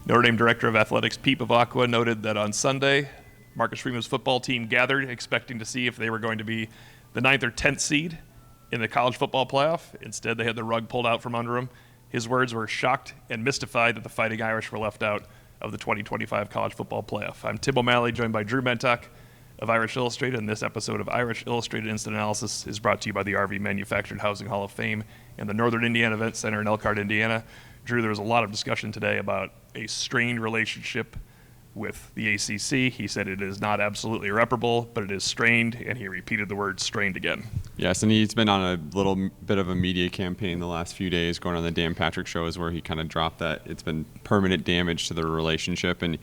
Notre Dame Director of Athletics Pete Bevacqua noted that on Sunday, Marcus Freeman's football team gathered expecting to see if they were going to be the 9th or 10th seed in the college football playoff. Instead, they had the rug pulled out from under them. His words were shocked and mystified that the Fighting Irish were left out of the 2025 college football playoff. I'm Tim O'Malley, joined by Drew Mentock of Irish Illustrated, and this episode of Irish Illustrated Instant Analysis is brought to you by the RV Manufactured Housing Hall of Fame and the Northern Indiana Event Center in Elkhart, Indiana. Drew, there was a lot of discussion today about a strained relationship with the ACC. He said it is not absolutely irreparable, but it is strained, and he repeated the word strained again. Yes, and he's been on a little bit of a media campaign the last few days, going on the Dan Patrick shows where he kind of dropped that it's been permanent damage to the relationship. And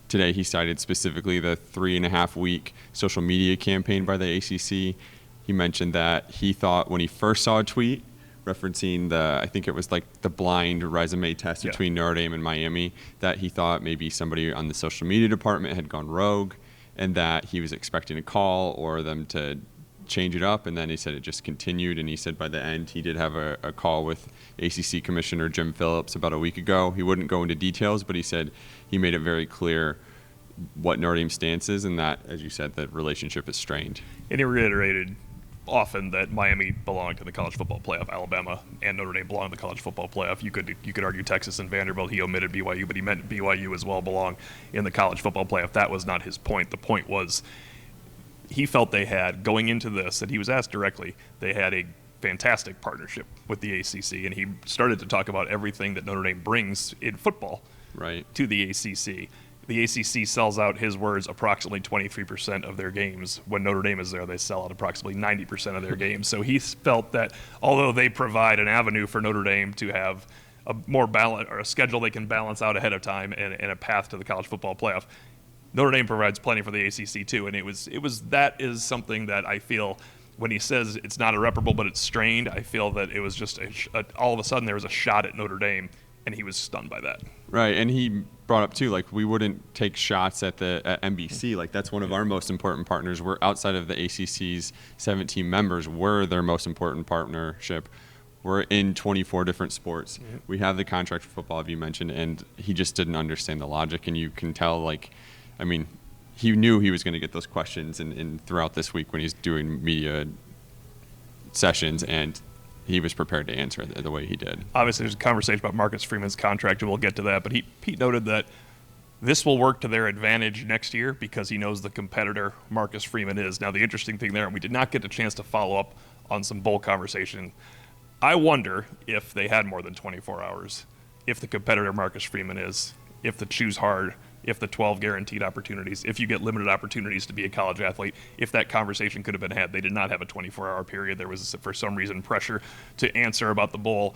today he cited specifically the 3.5-week social media campaign by the ACC. He mentioned that he thought when he first saw a tweet referencing I think it was like the blind resume test between Notre Dame and Miami, that he thought maybe somebody on the social media department had gone rogue and that he was expecting a call or them to change it up. And then he said it just continued. And he said by the end, he did have a call with ACC Commissioner Jim Phillips about a week ago. He wouldn't go into details, but he said he made it very clear what Notre Dame's stance is and that, as you said, the relationship is strained. And he reiterated often that Miami belonged to the college football playoff, Alabama and Notre Dame belonged to the college football playoff. You could argue Texas and Vanderbilt. He omitted BYU, but he meant BYU as well belong in the college football playoff. That was not his point. The point was he felt they had, going into this, and he was asked directly, they had a fantastic partnership with the ACC, and he started to talk about everything that Notre Dame brings in football to the ACC. The ACC sells out, his words, approximately 23% of their games. When Notre Dame is there, they sell out approximately 90% of their games. So he felt that although they provide an avenue for Notre Dame to have a more balance or a schedule they can balance out ahead of time and a path to the college football playoff, Notre Dame provides plenty for the ACC too. And that is something that I feel when he says it's not irreparable but it's strained, I feel that it was just all of a sudden there was a shot at Notre Dame, and he was stunned by that. Right, and he brought up too, like we wouldn't take shots at NBC. Like that's one of our most important partners. We're outside of the ACC's 17 members. We're their most important partnership. We're in 24 different sports. Mm-hmm. We have the contract for football, as you mentioned, and he just didn't understand the logic. And you can tell, he knew he was going to get those questions and throughout this week when he's doing media sessions, and he was prepared to answer it the way he did. Obviously, there's a conversation about Marcus Freeman's contract, and we'll get to that. But Pete noted that this will work to their advantage next year because he knows the competitor Marcus Freeman is. Now, the interesting thing there, and we did not get a chance to follow up on some bowl conversation, I wonder if they had more than 24 hours, if the competitor Marcus Freeman is, if the choose hard, if the 12 guaranteed opportunities, if you get limited opportunities to be a college athlete, if that conversation could have been had. They did not have a 24-hour period. There was, for some reason, pressure to answer about the bowl.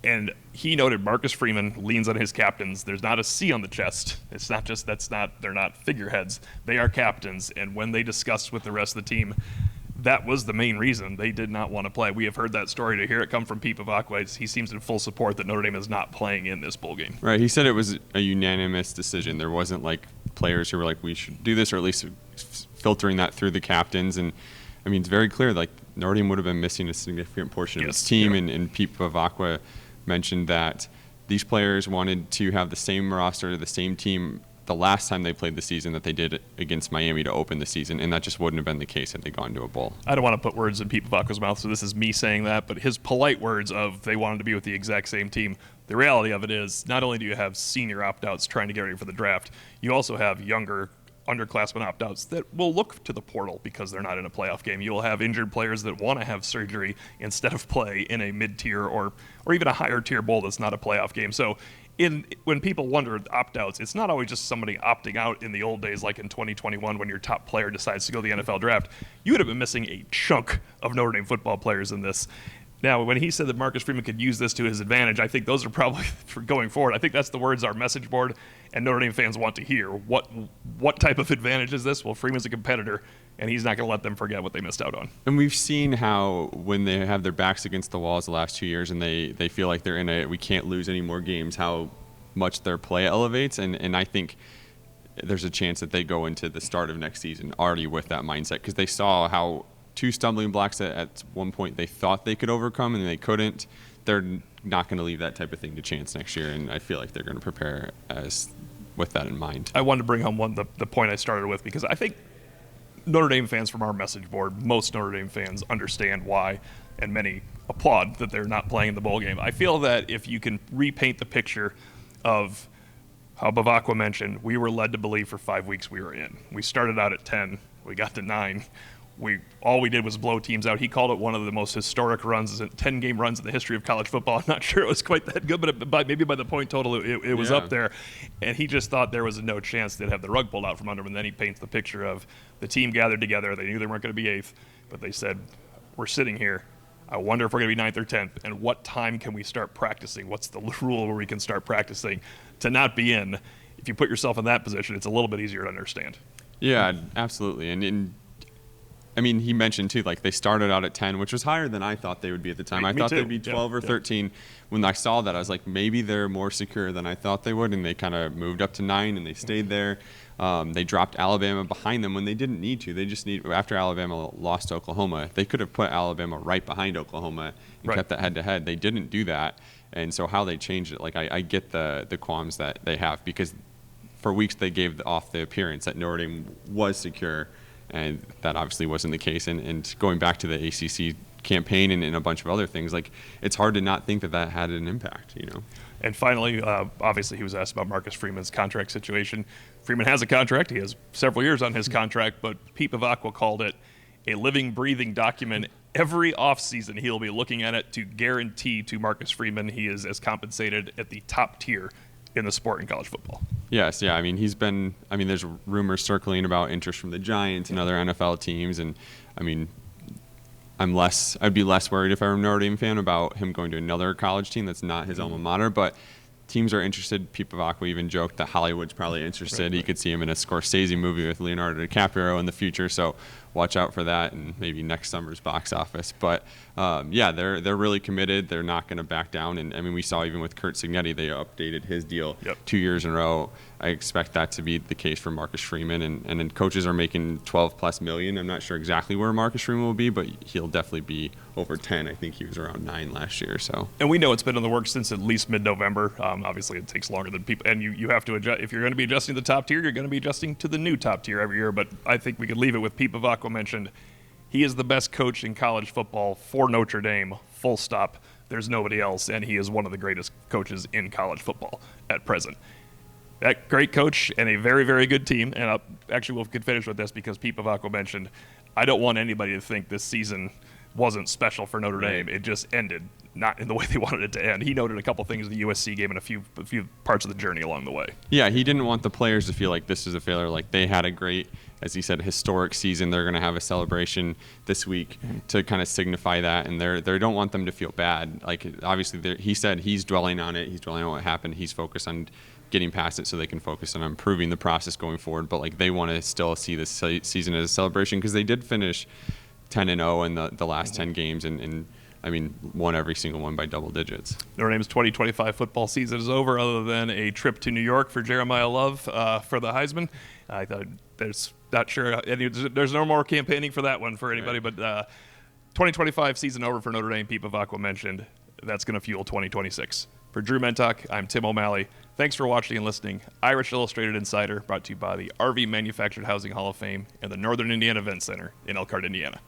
And he noted Marcus Freeman leans on his captains. There's not a C on the chest. It's not just, they're not figureheads. They are captains. And when they discussed with the rest of the team, that was the main reason they did not want to play. We have heard that story. To hear it come from Pete Bevacqua, he seems in full support that Notre Dame is not playing in this bowl game. Right. He said it was a unanimous decision. There wasn't like players who were like, we should do this, or at least filtering that through the captains. And I mean, it's very clear, like Notre Dame would have been missing a significant portion of its team. Yeah. And Pete Bevacqua mentioned that these players wanted to have the same roster, the same team the last time they played the season that they did against Miami to open the season, and that just wouldn't have been the case had they gone to a bowl. I don't want to put words in Pete Bevacqua's mouth, so this is me saying that, but his polite words of they wanted to be with the exact same team, the reality of it is not only do you have senior opt-outs trying to get ready for the draft, you also have younger underclassmen opt-outs that will look to the portal because they're not in a playoff game. You will have injured players that want to have surgery instead of play in a mid-tier or even a higher-tier bowl that's not a playoff game. So when people wonder opt-outs, it's not always just somebody opting out in the old days like in 2021 when your top player decides to go to the NFL draft. You would have been missing a chunk of Notre Dame football players in this. Now, when he said that Marcus Freeman could use this to his advantage, I think those are probably, for going forward, I think that's the words our message board and Notre Dame fans want to hear. What type of advantage is this? Well, Freeman's a competitor, and he's not going to let them forget what they missed out on. And we've seen how when they have their backs against the walls the last 2 years and they feel like they're in we can't lose any more games, how much their play elevates. And I think there's a chance that they go into the start of next season already with that mindset because they saw how two stumbling blocks that at one point they thought they could overcome and they couldn't. They're not going to leave that type of thing to chance next year, and I feel like they're going to prepare with that in mind. I wanted to bring home the point I started with, because I think Notre Dame fans from our message board, most Notre Dame fans understand why, and many applaud that they're not playing in the bowl game. I feel that if you can repaint the picture of how Bevacqua mentioned, we were led to believe for 5 weeks we were in. We started out at 10, we got to 9. All we did was blow teams out. He called it one of the most historic runs, 10-game runs in the history of college football. I'm not sure it was quite that good, but maybe by the point total, it was up there. And he just thought there was no chance they'd have the rug pulled out from under him. And then he paints the picture of the team gathered together. They knew they weren't going to be 8th, but they said, we're sitting here. I wonder if we're going to be 9th or 10th, and what time can we start practicing? What's the rule where we can start practicing? To not be in, if you put yourself in that position, it's a little bit easier to understand. Yeah, absolutely. And I mean, he mentioned too, like they started out at 10, which was higher than I thought they would be at the time. I thought they'd be 12 or 13. When I saw that, I was like, maybe they're more secure than I thought they would, and they kind of moved up to 9 and they stayed there. They dropped Alabama behind them when they didn't need to. They just after Alabama lost to Oklahoma, they could have put Alabama right behind Oklahoma and kept that head-to-head. They didn't do that, and so how they changed it, like I get the qualms that they have, because for weeks they gave off the appearance that Notre Dame was secure. And that obviously wasn't the case. And going back to the ACC campaign and a bunch of other things, like it's hard to not think that had an impact, you know. And finally, obviously, he was asked about Marcus Freeman's contract situation. Freeman has a contract. He has several years on his contract, but Pete Bevacqua called it a living, breathing document. Every offseason, he'll be looking at it to guarantee to Marcus Freeman he is as compensated at the top tier in the sport in college football. Yes, yeah. I mean, there's rumors circling about interest from the Giants and other NFL teams, and I mean, I'd be less worried if I were a Notre Dame fan about him going to another college team that's not his alma mater, but teams are interested. Pete Bevacqua even joked that Hollywood's probably interested. Right. He could see him in a Scorsese movie with Leonardo DiCaprio in the future, so watch out for that and maybe next summer's box office. But yeah, they're really committed. They're not going to back down. And I mean, we saw even with Curt Cignetti, they updated his deal 2 years in a row. I expect that to be the case for Marcus Freeman. And then coaches are making $12+ million. I'm not sure exactly where Marcus Freeman will be, but he'll definitely be over 10. I think he was around 9 last year. So. And we know it's been in the works since at least mid-November. Obviously, it takes longer than people. And you have to adjust. If you're going to be adjusting to the top tier, you're going to be adjusting to the new top tier every year. But I think we could leave it with Pete Bevacqua mentioned. He is the best coach in college football for Notre Dame, full stop. There's nobody else, and he is one of the greatest coaches in college football at present. That great coach and a very, very good team, and actually we could finish with this because Pete Bevacqua mentioned, I don't want anybody to think this season wasn't special for Notre Dame. It just ended not in the way they wanted it to end. He noted a couple things in the USC game and a few parts of the journey along the way. Yeah, he didn't want the players to feel like this is a failure. Like they had a great, as he said, historic season. They're going to have a celebration this week to kind of signify that, and they don't want them to feel bad. Like obviously, he said he's dwelling on it. He's dwelling on what happened. He's focused on getting past it so they can focus on improving the process going forward. But like they want to still see this season as a celebration because they did finish 10-0 in the last 10 games and I mean, won every single one by double digits. Notre Dame's 2025 football season is over, other than a trip to New York for Jeremiah Love for the Heisman. I thought there's no more campaigning for that one for anybody, right. But 2025 season over for Notre Dame. Pete Bevacqua mentioned that's going to fuel 2026. For Drew Mentock, I'm Tim O'Malley. Thanks for watching and listening. Irish Illustrated Insider, brought to you by the RV Manufactured Housing Hall of Fame and the Northern Indiana Event Center in Elkhart, Indiana.